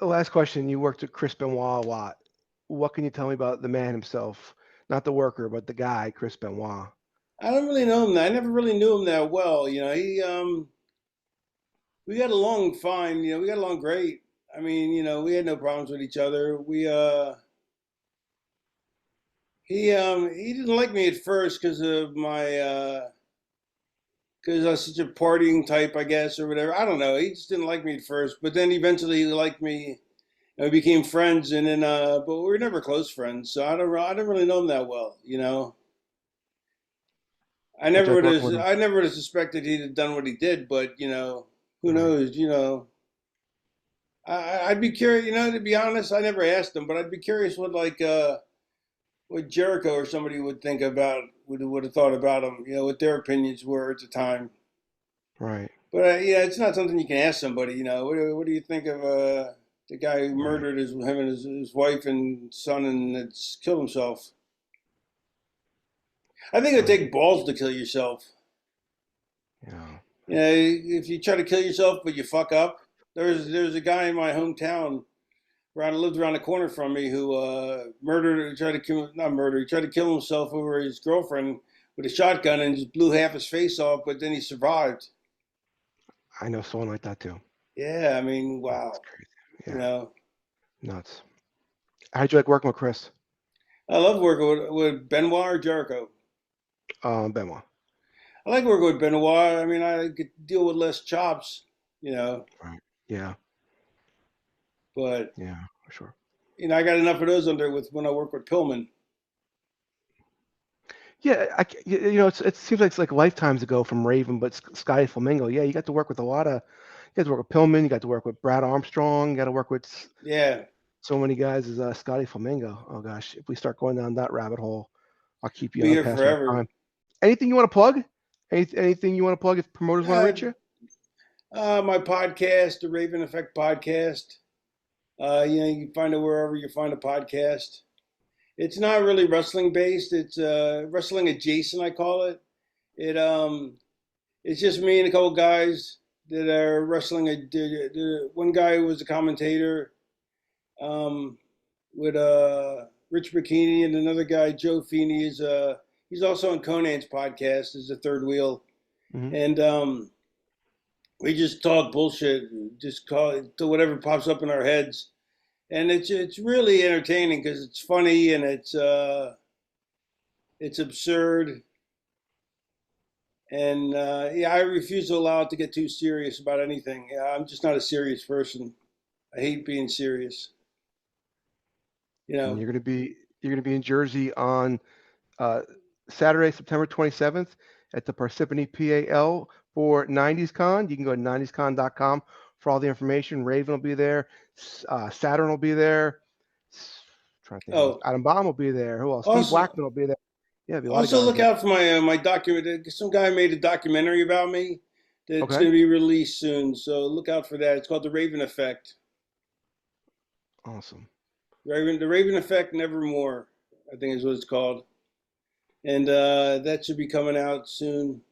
Last question. You worked with Chris Benoit a lot. What can you tell me about the man himself? Not the worker, but the guy, Chris Benoit. I don't really know him. I never really knew him that well. We got along fine. We got along great. I mean, we had no problems with each other. He didn't like me at first because of my because I was such a partying type, I guess, or whatever. I don't know. He just didn't like me at first, but then eventually he liked me. And we became friends, and then but we were never close friends. So I don't really know him that well. How'd you like working with him? I never would have suspected he'd have done what he did, but who Right. knows? I'd be curious. To be honest, I never asked him, but I'd be curious what Jericho or somebody would have thought about him. What their opinions were at the time. Right. But yeah, it's not something you can ask somebody. What do you think of the guy who Right. murdered him and his wife and son and it's killed himself? I think it'd Right. take balls to kill yourself. Yeah. If you try to kill yourself but you fuck up, there's a guy in my hometown lived around the corner from me who tried to kill not murder, he tried to kill himself over his girlfriend with a shotgun and just blew half his face off, but then he survived. I know someone like that too. Yeah, I mean, That's wow. crazy. You Yeah. know, Nuts. How'd you like working with Chris? I love working with Benoit or Jericho. Benoit. I like working with Benoit. I mean, I could deal with less chops, you know, Right. Yeah. but Yeah. For sure. I got enough of those under with when I work with Pillman. Yeah. It seems like it's like lifetimes ago from Raven, but Sky Flamingo. Yeah. You got to work with a lot of. You got to work with Pillman. You got to work with Brad Armstrong. You got to work with Yeah, so many guys as Scotty Flamingo. Oh gosh, if we start going down that rabbit hole, I'll keep you be on here past our forever. time. Anything you want to plug? Anything you want to plug if promoters want to Uh, reach you? my podcast, the Raven Effect podcast. You can find it wherever you find a podcast. It's not really wrestling based. It's wrestling adjacent, I call it. It it's just me and a couple guys that are wrestling. One guy was a commentator with Rich Bikini, and another guy, Joe Feeney, is he's also on Conan's podcast as a third wheel, Hmm. and we just talk bullshit, just call it to whatever pops up in our heads, and it's really entertaining because it's funny and it's absurd, and yeah, I refuse to allow it to get too serious about anything. Yeah, I'm just not a serious person. I hate being serious. You And know. you're gonna be in Jersey on uh, Saturday, September 27th at the Parsippany PAL for 90s Con. You can go to 90scon.com for all the information. Raven will be there. Saturn will be there. Trying to think who else. Oh, Adam Baum will be there. Who else? Steve also Blackman will be there. Yeah, there'll be a lot of Also, guys look there. out for my document. Some guy made a documentary about me that's Okay. going to be released soon. So look out for that. It's called The Raven Effect. Awesome. The Raven Effect, Nevermore, I think is what it's called, and that should be coming out soon.